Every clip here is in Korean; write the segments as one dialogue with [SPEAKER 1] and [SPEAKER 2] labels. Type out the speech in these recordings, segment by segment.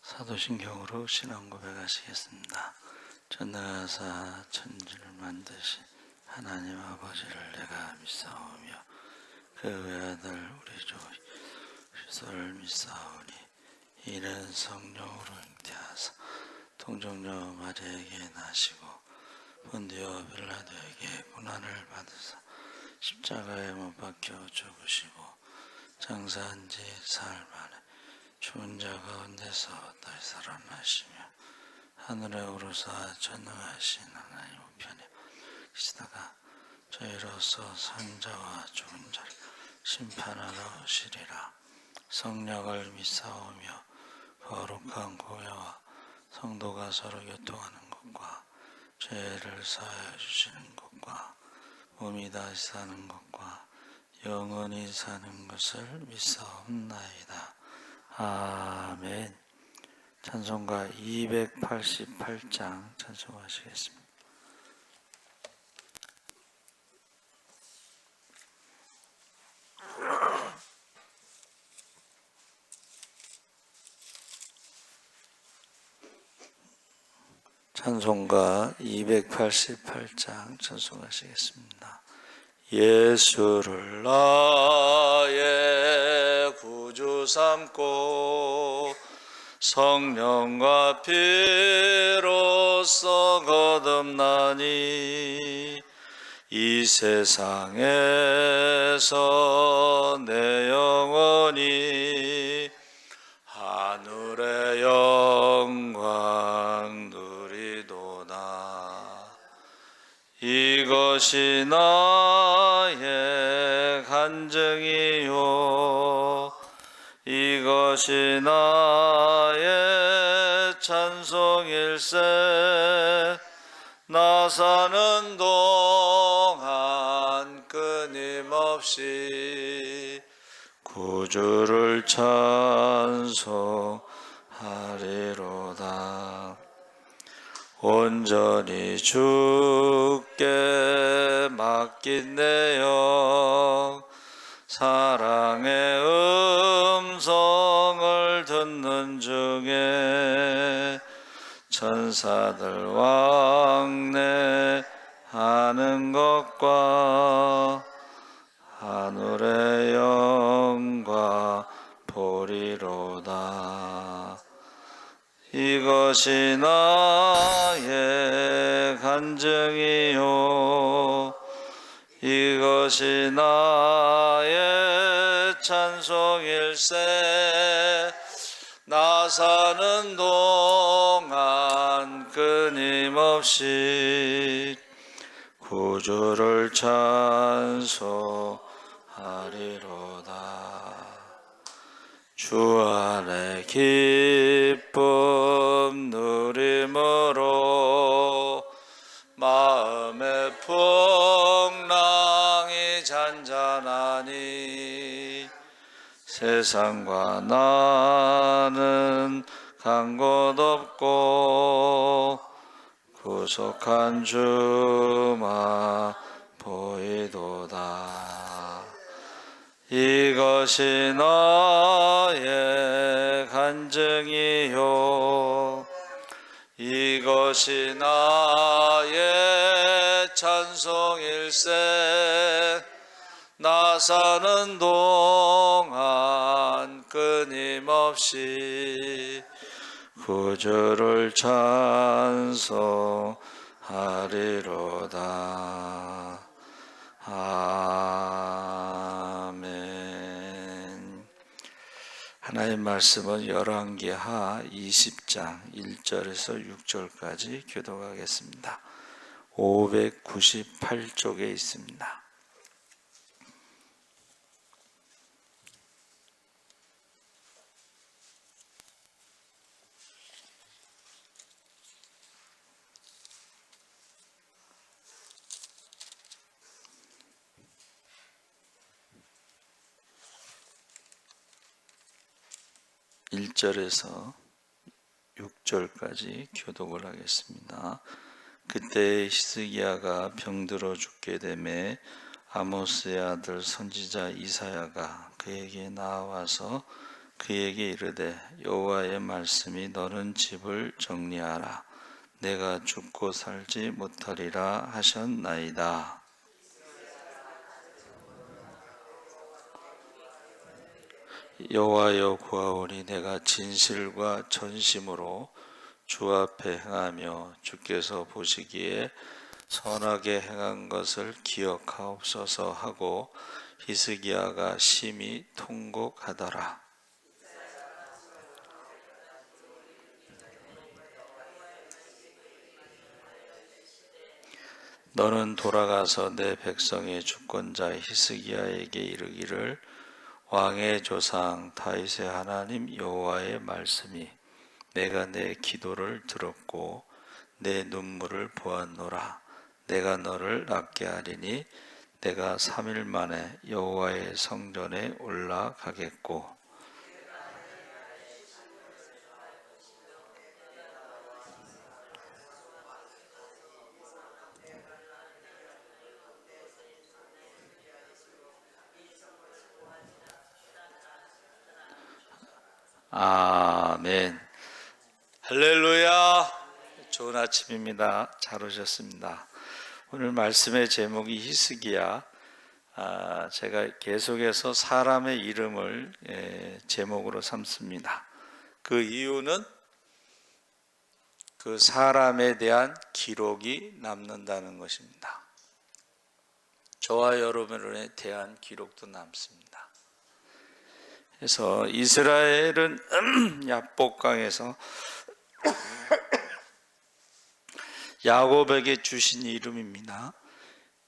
[SPEAKER 1] 사도신경으로 신앙 고백하시겠습니다. 전능하사 천지를 만드신 하나님 아버지를 내가 믿사오며 그 외아들 우리 주 그리스도를 믿사오니 이는 성령으로 잉태하사 동정녀 마리아에게 나시고 본디오 빌라도에게 고난을 받으사 십자가에 못 박혀 죽으시고 장사한 지 사흘 만에 죽은 자 가운데서 다시 살아나시며 하늘에 오르사 전능하신 하나님 우편에 계시다가 저희로서 산자와 죽은 자를 심판하러 오시리라. 성령을 믿사오며 거룩한 고요와 성도가 서로 교통하는 것과 죄를 사하여 주시는 것과 몸이 다시 사는 것과 영원히 사는 것을 믿사옵나이다. 아멘. 찬송가 288장 찬송하시겠습니다. 찬송가 288장 찬송하시겠습니다. 예수를 나의 구주 삼고 성령과 피로써 거듭나니 이 세상에서 내 영혼이 하늘의 영광 누리도다. 이것이 나의 간증이요 이것이 나의 찬송일세. 나 사는 동안 끊임없이 구주를 찬송하리로다. 온전히 주께 맡긴 내 영 사랑의 음성을 듣는 중에 천사들 왕래하는 것과 하늘의 영광 보리로다. 이것이 나의 간증이요 이것이 나의 찬송일세. 나 사는 동안 끊임없이 구주를 찬송하리로다. 주 안에 기쁨 누림으로 마음의 풍랑이 잔잔하니 세상과 나는 간 곳 없고 구속한 주만 보이도다. 이것이 나의 간증이요 이것이 나의 찬송일세. 나 사는 동안 끊임없이 구주를 찬송하리로다. 아멘. 하나님 말씀은 열왕기하 20장 1절에서 6절까지 교독하겠습니다. 598쪽에 있습니다. (1절에서) 6절까지 교독을 하겠습니다. 그때 히스기야가 병들어 죽게 되매 아모스의 아들 선지자 이사야가 그에게 나와서 그에게 이르되 여호와의 말씀이 너는 집을 정리하라 내가 죽고 살지 못하리라 하셨나이다. 여호와여 구하오니 내가 진실과 전심으로 주 앞에 행하며 주께서 보시기에 선하게 행한 것을 기억하옵소서 하고 히스기야가 심히 통곡하더라. 너는 돌아가서 내 백성의 주권자 히스기야에게 이르기를 왕의 조상 다윗의 하나님 여호와의 말씀이 내가 내 기도를 들었고 내 눈물을 보았노라. 내가 너를 낫게 하리니 내가 3일 만에 여호와의 성전에 올라가겠고 아멘. 할렐루야. 좋은 아침입니다. 잘 오셨습니다. 오늘 말씀의 제목이 히스기야. 제가 계속해서 사람의 이름을 제목으로 삼습니다. 그 이유는 그 사람에 대한 기록이 남는다는 것입니다. 저와 여러분에 대한 기록도 남습니다. 그래서 이스라엘은 야복강에서 야곱에게 주신 이름입니다.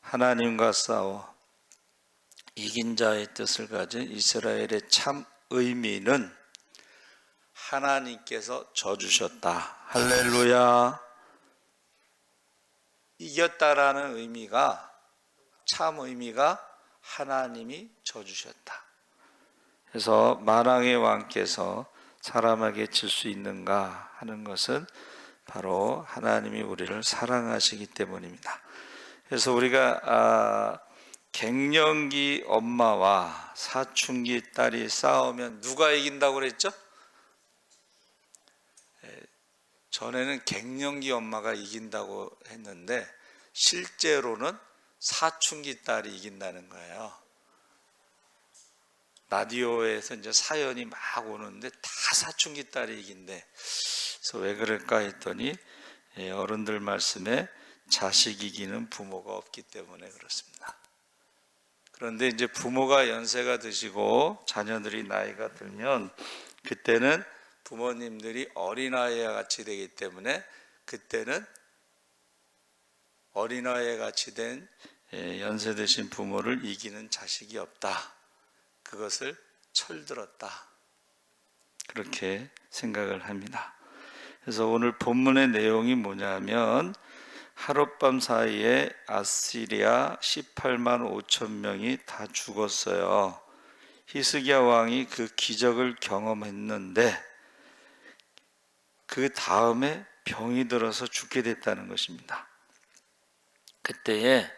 [SPEAKER 1] 하나님과 싸워 이긴 자의 뜻을 가진 이스라엘의 참 의미는 하나님께서 져주셨다. 할렐루야. 이겼다라는 의미가 참 의미가 하나님이 져주셨다. 그래서 만왕의 왕께서 사람에게 질 수 있는가 하는 것은 바로 하나님이 우리를 사랑하시기 때문입니다. 그래서 우리가 갱년기 엄마와 사춘기 딸이 싸우면 누가 이긴다고 그랬죠? 전에는 갱년기 엄마가 이긴다고 했는데 실제로는 사춘기 딸이 이긴다는 거예요. 라디오에서 이제 사연이 막 오는데 다 사춘기 딸이 이긴대. 그래서 왜 그럴까 했더니 어른들 말씀에 자식 이기는 부모가 없기 때문에 그렇습니다. 그런데 이제 부모가 연세가 드시고 자녀들이 나이가 들면 그때는 부모님들이 어린아이와 같이 되기 때문에 그때는 어린아이와 같이 된 연세 드신 부모를 이기는 자식이 없다. 그것을 철들었다. 그렇게 생각을 합니다. 그래서 오늘 본문의 내용이 뭐냐면 하룻밤 사이에 아시리아 18만 5천 명이 다 죽었어요. 히스기야 왕이 그 기적을 경험했는데 그 다음에 병이 들어서 죽게 됐다는 것입니다. 그때에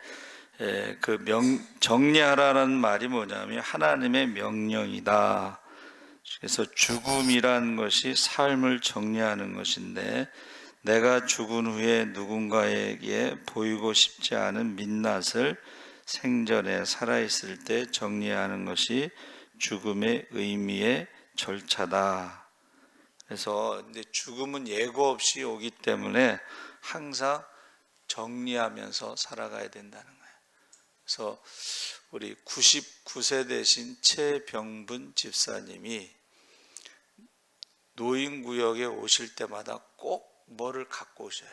[SPEAKER 1] 정리하라는 말이 뭐냐면 하나님의 명령이다. 그래서 죽음이란 것이 삶을 정리하는 것인데 내가 죽은 후에 누군가에게 보이고 싶지 않은 민낯을 생전에 살아있을 때 정리하는 것이 죽음의 의미의 절차다. 그래서 이제 죽음은 예고 없이 오기 때문에 항상 정리하면서 살아가야 된다는 거예요. 그래서 우리 99세 되신 최병분 집사님이 노인구역에 오실 때마다 꼭 뭐를 갖고 오셔요.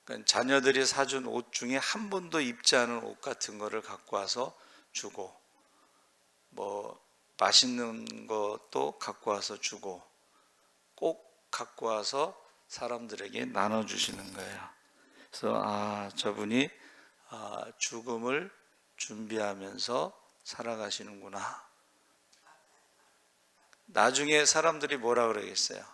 [SPEAKER 1] 그러니까 자녀들이 사준 옷 중에 한 번도 입지 않은 옷 같은 거를 갖고 와서 주고 뭐 맛있는 것도 갖고 와서 주고 꼭 갖고 와서 사람들에게 나눠주시는 거예요. 그래서 저분이 죽음을 준비하면서 살아가시는구나. 나중에 사람들이 뭐라 그러겠어요?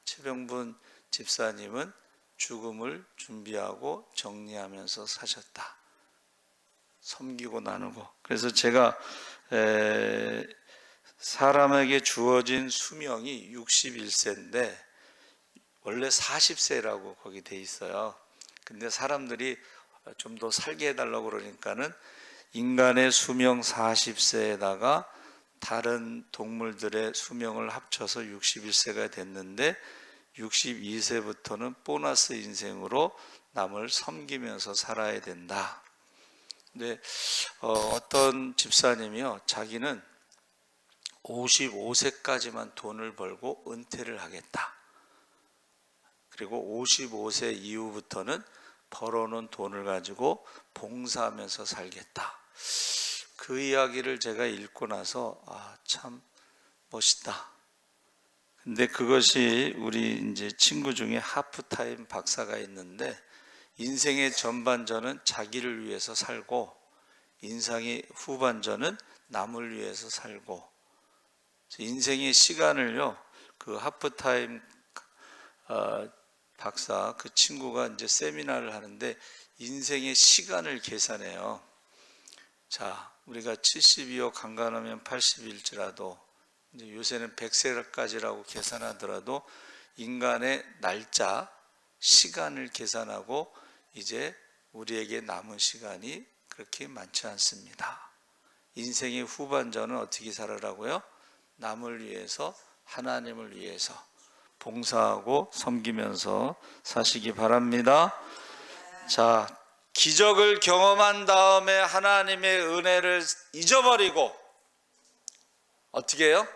[SPEAKER 1] 최병분 집사님은 죽음을 준비하고 정리하면서 사셨다. 섬기고 나누고. 그래서 제가 사람에게 주어진 수명이 61세인데 원래 40세라고 거기 돼 있어요. 근데 사람들이 좀 더 살게 해달라고 그러니까는 인간의 수명 40세에다가 다른 동물들의 수명을 합쳐서 61세가 됐는데 62세부터는 보너스 인생으로 남을 섬기면서 살아야 된다. 근데 어떤 집사님이요, 자기는 55세까지만 돈을 벌고 은퇴를 하겠다. 그리고 55세 이후부터는 벌어놓은 돈을 가지고 봉사하면서 살겠다. 그 이야기를 제가 읽고 나서 참 멋있다. 근데 그것이 우리 이제 친구 중에 하프타임 박사가 있는데 인생의 전반전은 자기를 위해서 살고 인생의 후반전은 남을 위해서 살고 인생의 시간을요, 그 하프타임 박사 그 친구가 이제 세미나를 하는데 인생의 시간을 계산해요. 자, 우리가 72억 강간하면 80일지라도 이제 요새는 100세까지라고 계산하더라도 인간의 날짜, 시간을 계산하고 이제 우리에게 남은 시간이 그렇게 많지 않습니다. 인생의 후반전은 어떻게 살아라고요? 남을 위해서, 하나님을 위해서 봉사하고 섬기면서 사시기 바랍니다. 자, 기적을 경험한 다음에 하나님의 은혜를 잊어버리고 어떻게 해요?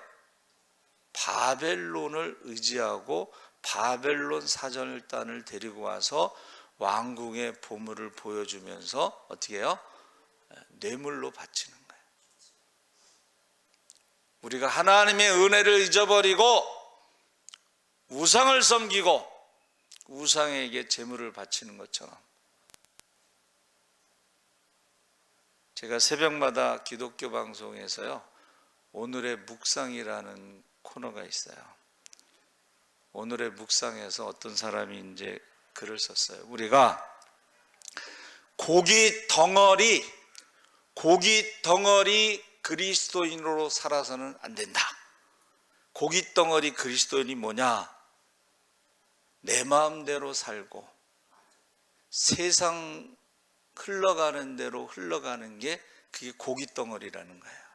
[SPEAKER 1] 바벨론을 의지하고 바벨론 사절단을 데리고 와서 왕궁의 보물을 보여주면서 어떻게 해요? 뇌물로 바치는 거예요. 우리가 하나님의 은혜를 잊어버리고 우상을 섬기고 우상에게 제물을 바치는 것처럼, 제가 새벽마다 기독교 방송에서요, 오늘의 묵상이라는 코너가 있어요. 오늘의 묵상에서 어떤 사람이 이제 글을 썼어요. 우리가 고기 덩어리 그리스도인으로 살아서는 안 된다. 고기 덩어리 그리스도인이 뭐냐? 내 마음대로 살고 세상 흘러가는 대로 흘러가는 게 그게 고기 덩어리라는 거예요.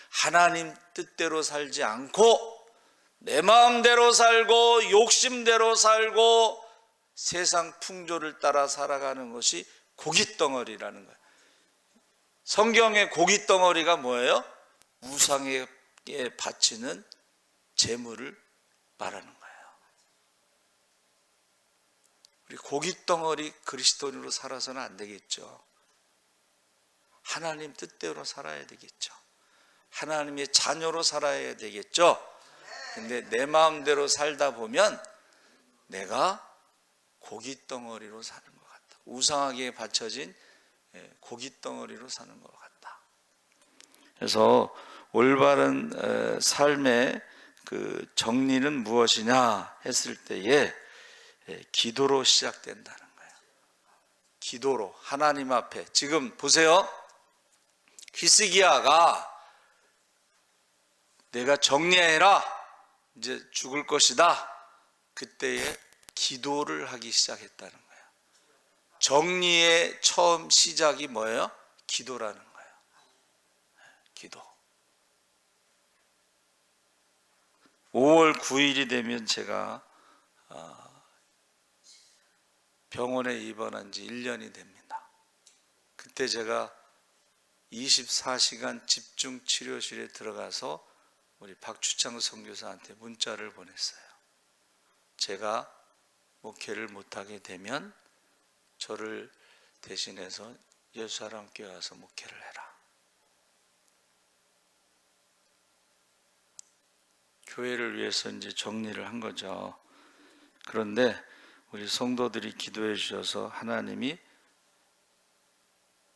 [SPEAKER 1] 하나님 뜻대로 살지 않고 내 마음대로 살고 욕심대로 살고 세상 풍조를 따라 살아가는 것이 고기 덩어리라는 거예요. 성경의 고기 덩어리가 뭐예요? 우상에 바치는 재물을 말하는 거예요. 우리 고기 덩어리 그리스도인으로 살아서는 안 되겠죠. 하나님 뜻대로 살아야 되겠죠. 하나님의 자녀로 살아야 되겠죠. 근데 내 마음대로 살다 보면 내가 고기 덩어리로 사는 것 같다. 우상하게 바쳐진 고기 덩어리로 사는 것 같다. 그래서 올바른 삶의 그 정리는 무엇이냐 했을 때에 기도로 시작된다는 거예요. 기도로 하나님 앞에. 지금 보세요. 히스기야가 내가 정리해라, 이제 죽을 것이다, 그때에 기도를 하기 시작했다는 거예요. 정리의 처음 시작이 뭐예요? 기도라는 거예요. 기도. 5월 9일이 되면 제가 병원에 입원한 지 1년이 됩니다. 그때 제가 24시간 집중 치료실에 들어가서 우리 박주창 선교사한테 문자를 보냈어요. 제가 목회를 못하게 되면 저를 대신해서 예수사랑교회 와서 목회를 해라. 교회를 위해서 이제 정리를 한 거죠. 그런데 우리 성도들이 기도해 주셔서 하나님이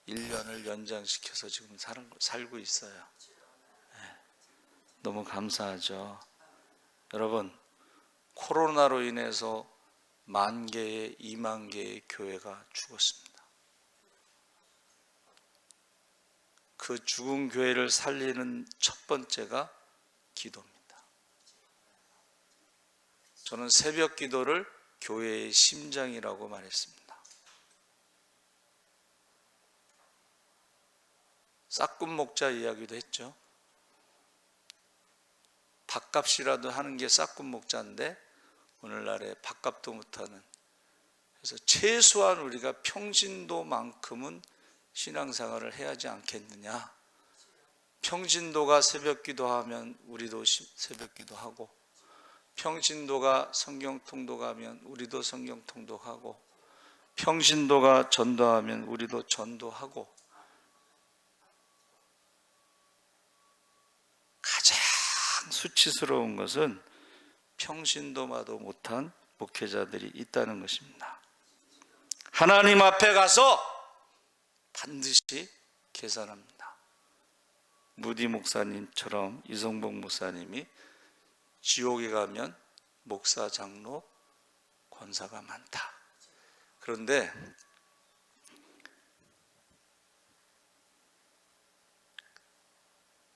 [SPEAKER 1] 1년을 연장시켜서 지금 살고 있어요. 너무 감사하죠. 여러분, 코로나로 인해서 10,000개의 20,000개의 교회가 죽었습니다. 그 죽은 교회를 살리는 첫 번째가 기도입니다. 저는 새벽 기도를 교회의 심장이라고 말했습니다. 싹금 목자 이야기도 했죠. 밥값이라도 하는 게 싹금 목자인데 오늘날에 밥값도 못하는, 그래서 최소한 우리가 평신도만큼은 신앙생활을 해야 하지 않겠느냐. 평신도가 새벽 기도하면 우리도 새벽 기도하고, 평신도가 성경 통독하면 우리도 성경 통독하고, 평신도가 전도하면 우리도 전도하고, 가장 수치스러운 것은 평신도마도 못한 목회자들이 있다는 것입니다. 하나님 앞에 가서 반드시 계산합니다. 무디 목사님처럼 이성복 목사님이 지옥에 가면 목사, 장로, 권사가 많다. 그런데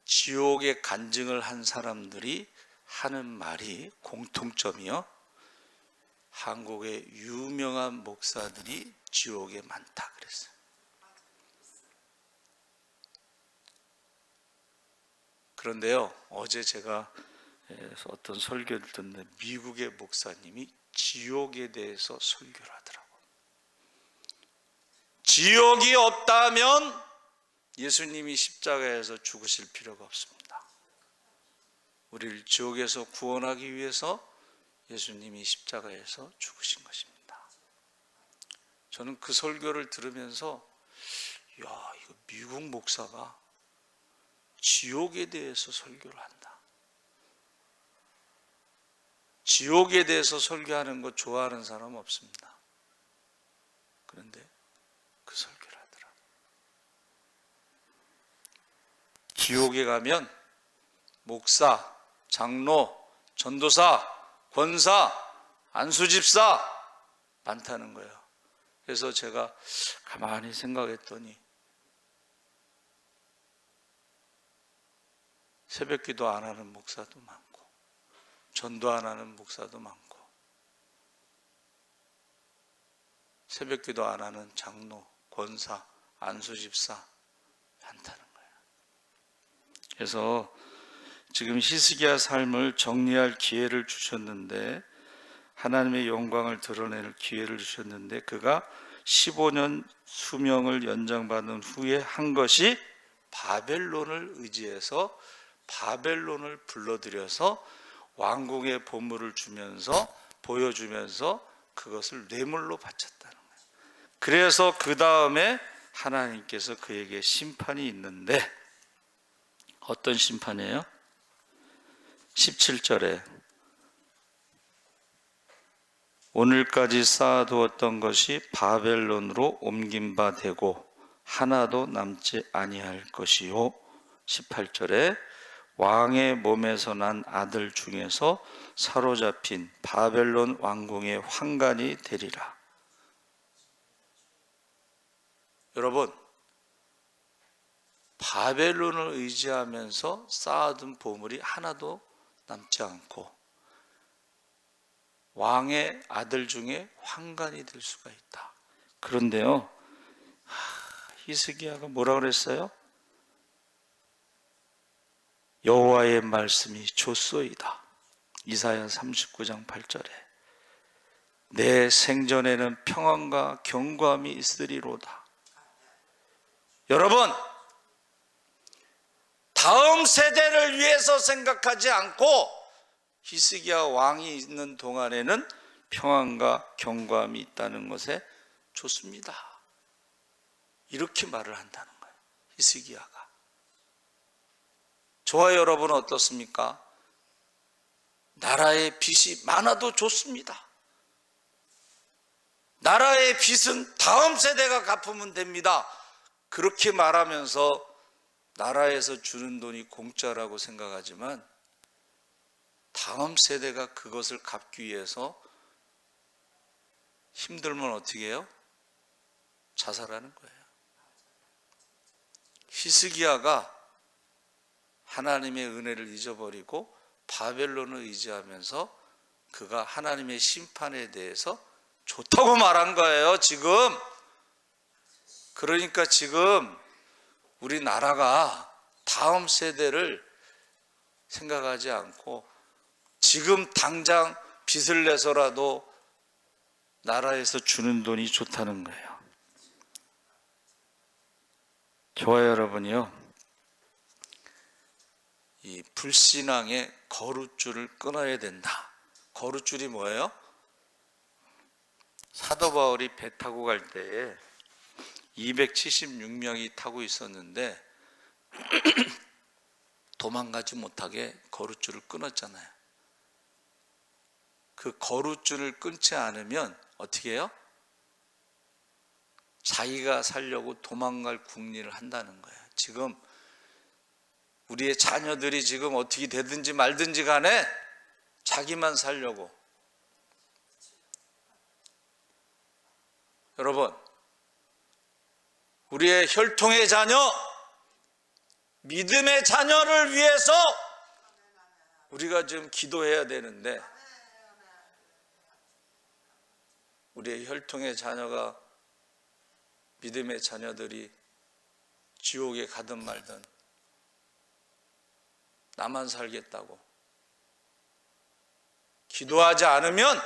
[SPEAKER 1] 지옥에 간증을 한 사람들이 하는 말이 공통점이요, 한국의 유명한 목사들이 지옥에 많다 그랬어요. 그런데요, 어제 제가 어떤 설교를 듣는데 미국의 목사님이 지옥에 대해서 설교를 하더라고요. 지옥이 없다면 예수님이 십자가에서 죽으실 필요가 없습니다. 우리를 지옥에서 구원하기 위해서 예수님이 십자가에서 죽으신 것입니다. 저는 그 설교를 들으면서 이거 미국 목사가 지옥에 대해서 설교를 한다. 지옥에 대해서 설교하는 거 좋아하는 사람 없습니다. 그런데 그 설교를 하더라. 지옥에 가면 목사, 장로, 전도사, 권사, 안수집사 많다는 거예요. 그래서 제가 가만히 생각했더니 새벽 기도 안 하는 목사도 많고, 전도 안 하는 목사도 많고, 새벽 기도 안 하는 장로, 권사, 안수집사 많다는 거예요. 그래서 지금 히스기야 삶을 정리할 기회를 주셨는데, 하나님의 영광을 드러낼 기회를 주셨는데, 그가 15년 수명을 연장받은 후에 한 것이 바벨론을 의지해서 바벨론을 불러들여서 왕궁의 보물을 주면서 보여주면서 그것을 뇌물로 바쳤다는 거예요. 그래서 그 다음에 하나님께서 그에게 심판이 있는데, 어떤 심판이에요? 17절에 오늘까지 쌓아두었던 것이 바벨론으로 옮긴 바 되고 하나도 남지 아니할 것이요. 18절에 왕의 몸에서 난 아들 중에서 사로잡힌 바벨론 왕궁의 환관이 되리라. 여러분, 바벨론을 의지하면서 쌓아둔 보물이 하나도 남지 않고 왕의 아들 중에 환관이 될 수가 있다. 그런데요, 히스기야가 뭐라 그랬어요? 여호와의 말씀이 좋소이다. 이사야 39장 8절에 내 생전에는 평안과 경고함이 있으리로다. 여러분, 다음 세대를 위해서 생각하지 않고 히스기야 왕이 있는 동안에는 평안과 경고함이 있다는 것에 좋습니다. 이렇게 말을 한다는 거예요, 히스기야가. 저와 여러분은 어떻습니까? 나라의 빚이 많아도 좋습니다. 나라의 빚은 다음 세대가 갚으면 됩니다. 그렇게 말하면서 나라에서 주는 돈이 공짜라고 생각하지만 다음 세대가 그것을 갚기 위해서 힘들면 어떻게 해요? 자살하는 거예요. 히스기야가 하나님의 은혜를 잊어버리고 바벨론을 의지하면서 그가 하나님의 심판에 대해서 좋다고 말한 거예요, 지금. 그러니까 지금 우리나라가 다음 세대를 생각하지 않고 지금 당장 빚을 내서라도 나라에서 주는 돈이 좋다는 거예요. 저와 여러분이요, 이 불신앙의 거룻줄을 끊어야 된다. 거룻줄이 뭐예요? 사도 바울이 배 타고 갈 때에 276명이 타고 있었는데 도망가지 못하게 거룻줄을 끊었잖아요. 그 거룻줄을 끊지 않으면 어떻게 해요? 자기가 살려고 도망갈 궁리를 한다는 거예요. 지금 우리의 자녀들이 지금 어떻게 되든지 말든지 간에 자기만 살려고. 여러분, 우리의 혈통의 자녀, 믿음의 자녀를 위해서 우리가 지금 기도해야 되는데, 우리의 혈통의 자녀가, 믿음의 자녀들이 지옥에 가든 말든 나만 살겠다고 기도하지 않으면,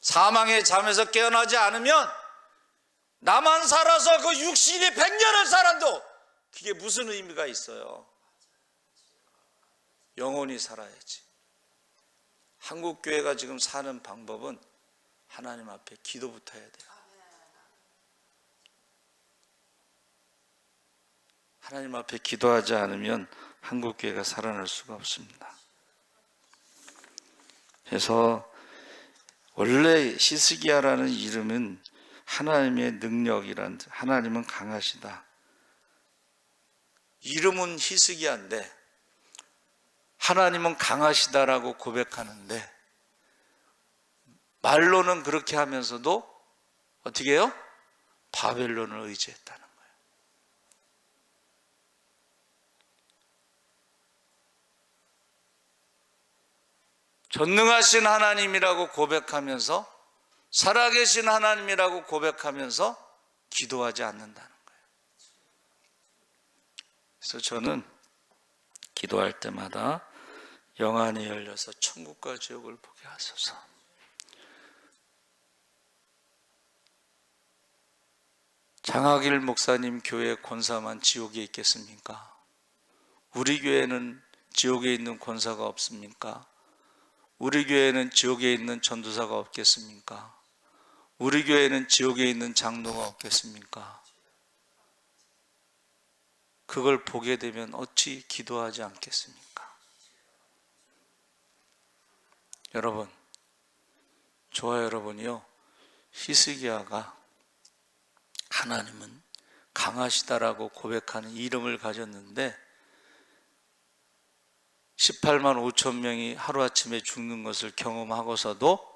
[SPEAKER 1] 사망의 잠에서 깨어나지 않으면, 나만 살아서 그 육신이 100년을 살아도 그게 무슨 의미가 있어요? 영원히 살아야지. 한국교회가 지금 사는 방법은 하나님 앞에 기도부터 해야 돼요. 하나님 앞에 기도하지 않으면 한국교회가 살아날 수가 없습니다. 그래서 원래 히스기야라는 이름은 하나님의 능력이란, 하나님은 강하시다. 이름은 히스기야인데 하나님은 강하시다라고 고백하는데 말로는 그렇게 하면서도 어떻게 해요? 바벨론을 의지했다는 거예요. 전능하신 하나님이라고 고백하면서, 살아계신 하나님이라고 고백하면서 기도하지 않는다는 거예요. 그래서 저는 기도할 때마다 영안이 열려서 천국과 지옥을 보게 하소서. 장학일 목사님 교회 권사만 지옥에 있겠습니까? 우리 교회는 지옥에 있는 권사가 없습니까? 우리 교회는 지옥에 있는 전도사가 없겠습니까? 우리 교회는 지옥에 있는 장로가 없겠습니까? 그걸 보게 되면 어찌 기도하지 않겠습니까? 여러분, 저와 여러분이요, 히스기야가 하나님은 강하시다라고 고백하는 이름을 가졌는데 18만 5천 명이 하루아침에 죽는 것을 경험하고서도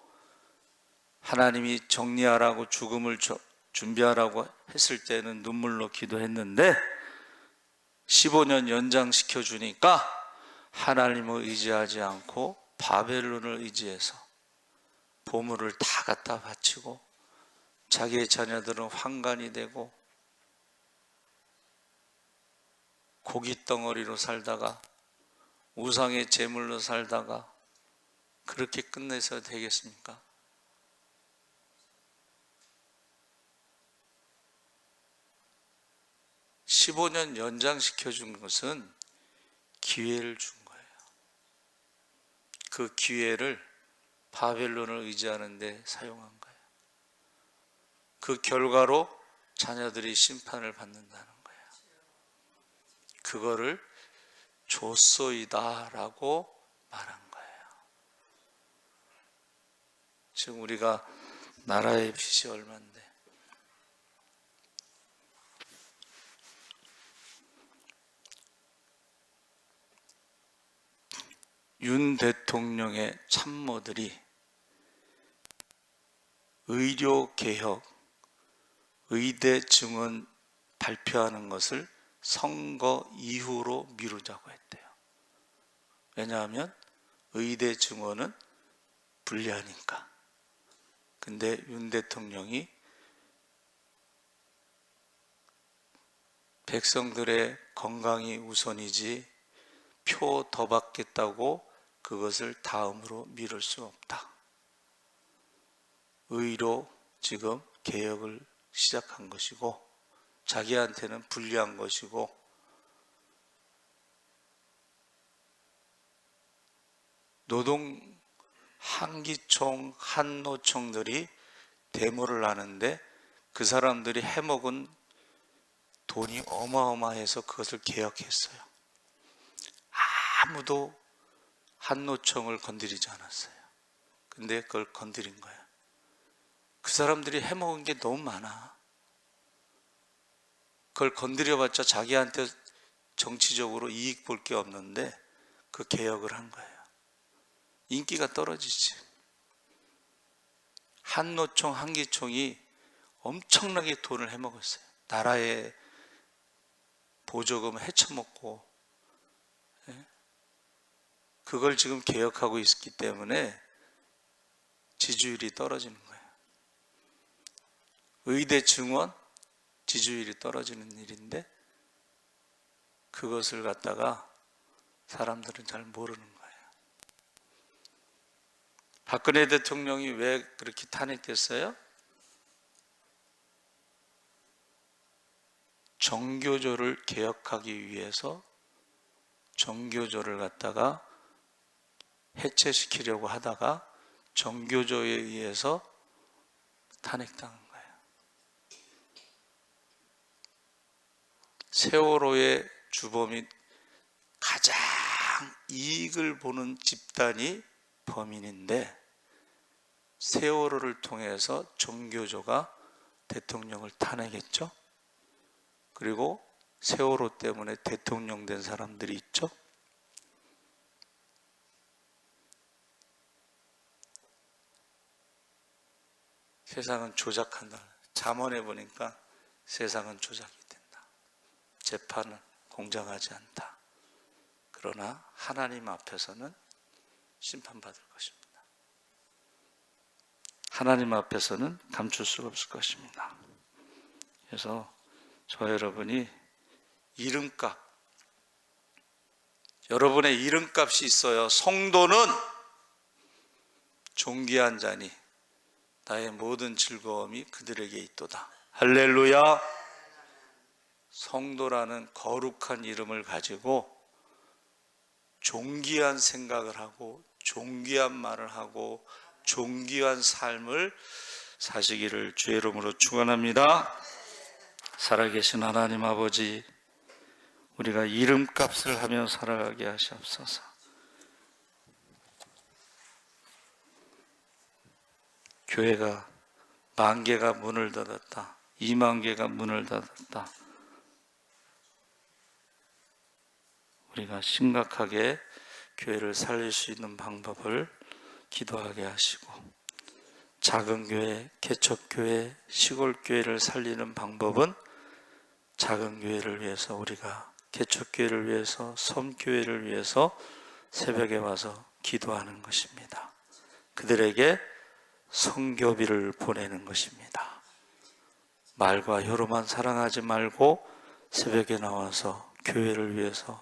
[SPEAKER 1] 하나님이 정리하라고, 죽음을 준비하라고 했을 때는 눈물로 기도했는데 15년 연장시켜 주니까 하나님을 의지하지 않고 바벨론을 의지해서 보물을 다 갖다 바치고 자기의 자녀들은 환관이 되고 고깃덩어리로 살다가 우상의 제물로 살다가 그렇게 끝내서 되겠습니까? (15년) 연장시켜 준 것은 기회를 준 거예요. 그 기회를 바벨론을 의지하는 데 사용한 거예요. 그 결과로 자녀들이 심판을 받는다는 거예요. 그거를 조소이다라고 말한 거예요. 지금 우리가 나라의 빚이 얼마인데, 윤 대통령의 참모들이 의료개혁, 의대 증원 발표하는 것을 선거 이후로 미루자고 했대요. 왜냐하면 의대 증원은 불리하니까. 근데 윤 대통령이 백성들의 건강이 우선이지 표 더 받겠다고 그것을 다음으로 미룰 수 없다. 의로 지금 개혁을 시작한 것이고 자기한테는 불리한 것이고 노동 한기총, 한노총들이 데모를 하는데 그 사람들이 해먹은 돈이 어마어마해서 그것을 개혁했어요. 아무도 한노총을 건드리지 않았어요. 근데 그걸 건드린 거예요. 그 사람들이 해먹은 게 너무 많아. 그걸 건드려봤자 자기한테 정치적으로 이익 볼 게 없는데 그 개혁을 한 거예요. 인기가 떨어지지. 한노총, 한기총이 엄청나게 돈을 해먹었어요. 나라의 보조금을 헤쳐먹고 그걸 지금 개혁하고 있기 때문에 지지율이 떨어지는 거예요. 의대 증원 지지율이 떨어지는 일인데 그것을 갖다가 사람들은 잘 모르는 거예요. 박근혜 대통령이 왜 그렇게 탄핵됐어요? 정교조를 개혁하기 위해서 정교조를 갖다가 해체시키려고 하다가 정교조에 의해서 탄핵당한 거예요. 세월호의 주범이 가장 이익을 보는 집단이 범인인데 세월호를 통해서 정교조가 대통령을 탄핵했죠. 그리고 세월호 때문에 대통령 된 사람들이 있죠. 세상은 조작한다. 잠언에 보니까 세상은 조작이 된다. 재판은 공정하지 않다. 그러나 하나님 앞에서는 심판받을 것입니다. 하나님 앞에서는 감출 수가 없을 것입니다. 그래서 저 여러분이 이름값, 여러분의 이름값이 있어요. 성도는 존귀한 자니 나의 모든 즐거움이 그들에게 있도다. 할렐루야. 성도라는 거룩한 이름을 가지고 존귀한 생각을 하고 존귀한 말을 하고 존귀한 삶을 사시기를 주의 이름으로 축원합니다. 살아계신 하나님 아버지, 우리가 이름값을 하며 살아가게 하시옵소서. 교회가 10,000개가 문을 닫았다. 20,000개가 문을 닫았다. 우리가 심각하게 교회를 살릴 수 있는 방법을 기도하게 하시고 작은 교회, 개척교회, 시골교회를 살리는 방법은 작은 교회를 위해서 우리가 개척교회를 위해서 섬교회를 위해서 새벽에 와서 기도하는 것입니다. 그들에게 성교비를 보내는 것입니다. 말과 혀로만 사랑하지 말고 새벽에 나와서 교회를 위해서